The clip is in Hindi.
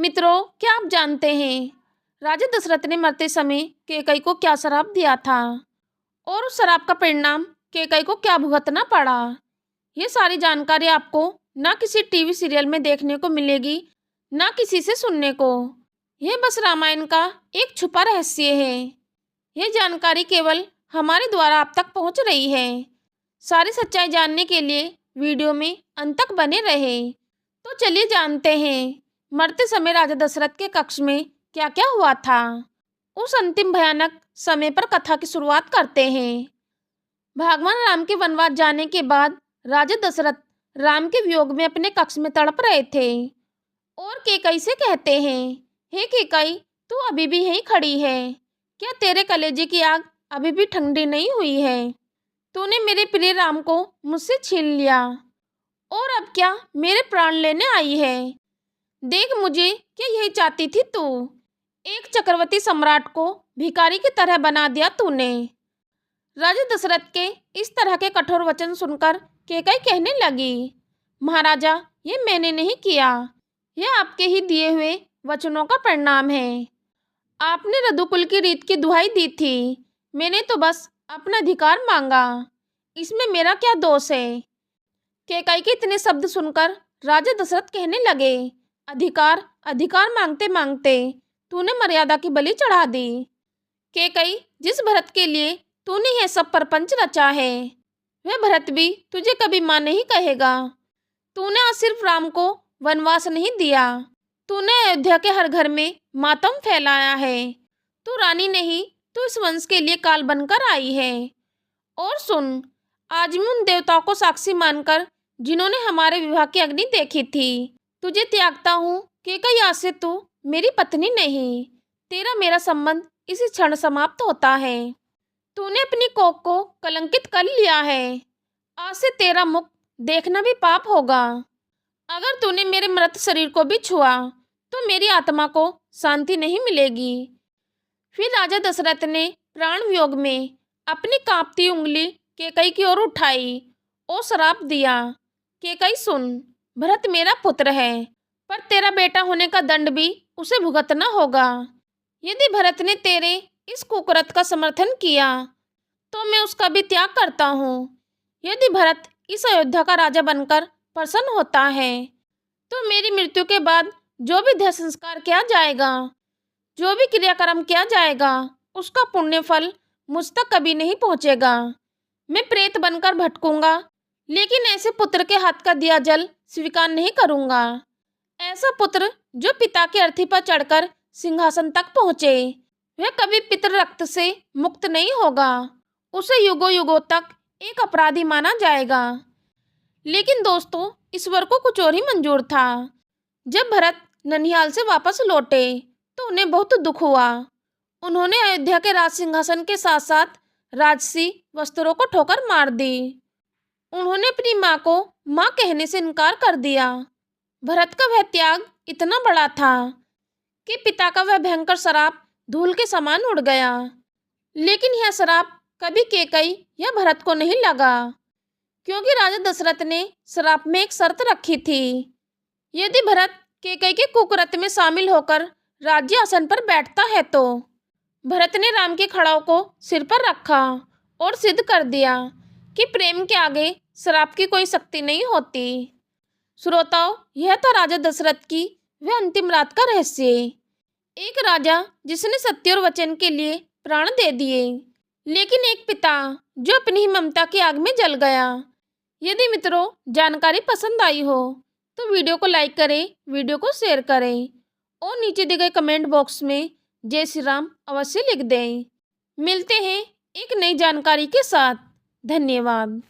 मित्रों, क्या आप जानते हैं राजा दशरथ ने मरते समय कैकई को क्या श्राप दिया था और उस श्राप का परिणाम कैकई को क्या भुगतना पड़ा? ये सारी जानकारी आपको ना किसी टीवी सीरियल में देखने को मिलेगी, ना किसी से सुनने को। यह बस रामायण का एक छुपा रहस्य है। यह जानकारी केवल हमारे द्वारा आप तक पहुंच रही है। सारी सच्चाई जानने के लिए वीडियो में अंत तक बने रहे। तो चलिए जानते हैं मरते समय राजा दशरथ के कक्ष में क्या क्या हुआ था। उस अंतिम भयानक समय पर कथा की शुरुआत करते हैं। भगवान राम के वनवास जाने के बाद राजा दशरथ राम के वियोग में अपने कक्ष में तड़प रहे थे और कैकई से कहते हैं, हे कैकई, तू अभी भी यहीं खड़ी है? क्या तेरे कलेजे की आग अभी भी ठंडी नहीं हुई है? तूने मेरे प्रिय राम को मुझसे छीन लिया और अब क्या मेरे प्राण लेने आई है? देख, मुझे क्या यही चाहती थी तू? एक चक्रवर्ती सम्राट को भिखारी की तरह बना दिया तूने। राजा दशरथ के इस तरह के कठोर वचन सुनकर कैकई कहने लगी, महाराजा, ये मैंने नहीं किया, यह आपके ही दिए हुए वचनों का परिणाम है। आपने रघुकुल की रीत की दुहाई दी थी, मैंने तो बस अपना अधिकार मांगा, इसमें मेरा क्या दोष है? कैकई के इतने शब्द सुनकर राजा दशरथ कहने लगे, अधिकार अधिकार मांगते मांगते तूने मर्यादा की बलि चढ़ा दी। कैकई, जिस भरत के लिए तूने यह सब प्रपंच रचा है, वह भरत भी तुझे कभी मां नहीं कहेगा। तूने आज सिर्फ राम को वनवास नहीं दिया, तूने अयोध्या के हर घर में मातम फैलाया है। तू रानी नहीं, तू इस वंश के लिए काल बनकर आई है। और सुन, आज मैं उन देवताओं को साक्षी मानकर जिन्होंने हमारे विवाह की अग्नि देखी थी, तुझे त्यागता हूँ। कैकई, आज से तू मेरी पत्नी नहीं, तेरा मेरा संबंध इसी क्षण समाप्त होता है। तूने अपनी कोख को कलंकित कर लिया है, आज से तेरा मुख देखना भी पाप होगा। अगर तूने मेरे मृत शरीर को भी छुआ तो मेरी आत्मा को शांति नहीं मिलेगी। फिर राजा दशरथ ने प्राण वियोग में अपनी कांपती उंगली कैकई की ओर उठाई और श्राप दिया, कैकई सुन, भरत मेरा पुत्र है, पर तेरा बेटा होने का दंड भी उसे भुगतना होगा। यदि भरत ने तेरे इस कुकृत का समर्थन किया तो मैं उसका भी त्याग करता हूँ। यदि भरत इस अयोध्या का राजा बनकर प्रसन्न होता है तो मेरी मृत्यु के बाद जो भी देह संस्कार किया जाएगा, जो भी क्रियाक्रम किया जाएगा, उसका पुण्य फल मुझ तक कभी नहीं पहुँचेगा। मैं प्रेत बनकर भटकूंगा, लेकिन ऐसे पुत्र के हाथ का दिया जल स्वीकार नहीं करूंगा। ऐसा पुत्र जो पिता की अर्थी पर चढ़कर सिंहासन तक पहुँचे, वह कभी पितृ रक्त से मुक्त नहीं होगा। उसे युगों युगों तक एक अपराधी माना जाएगा। लेकिन दोस्तों, ईश्वर को कुछ और ही मंजूर था। जब भरत ननिहाल से वापस लौटे तो उन्हें बहुत दुख हुआ। उन्होंने अयोध्या के राज सिंहासन के साथ साथ राजसी वस्त्रों को ठोकर मार दी। उन्होंने अपनी माँ को माँ कहने से इनकार कर दिया। भरत का वह त्याग इतना बड़ा था कि पिता का वह भयंकर श्राप धूल के समान उड़ गया। लेकिन यह श्राप कभी कैकई या भरत को नहीं लगा, क्योंकि राजा दशरथ ने श्राप में एक शर्त रखी थी। यदि भरत कैकई के कुकृत्य में शामिल होकर राज्य आसन पर बैठता है तो भरत ने राम के खड़ाऊ को सिर पर रखा और सिद्ध कर दिया कि प्रेम के आगे श्राप की कोई शक्ति नहीं होती। श्रोताओं, यह था राजा दशरथ की वह अंतिम रात का रहस्य। एक राजा जिसने सत्य और वचन के लिए प्राण दे दिए, लेकिन एक पिता जो अपनी ही ममता की आग में जल गया। यदि मित्रों जानकारी पसंद आई हो तो वीडियो को लाइक करें, वीडियो को शेयर करें और नीचे दिए गए कमेंट बॉक्स में जय श्री राम अवश्य लिख दें। मिलते हैं एक नई जानकारी के साथ। धन्यवाद।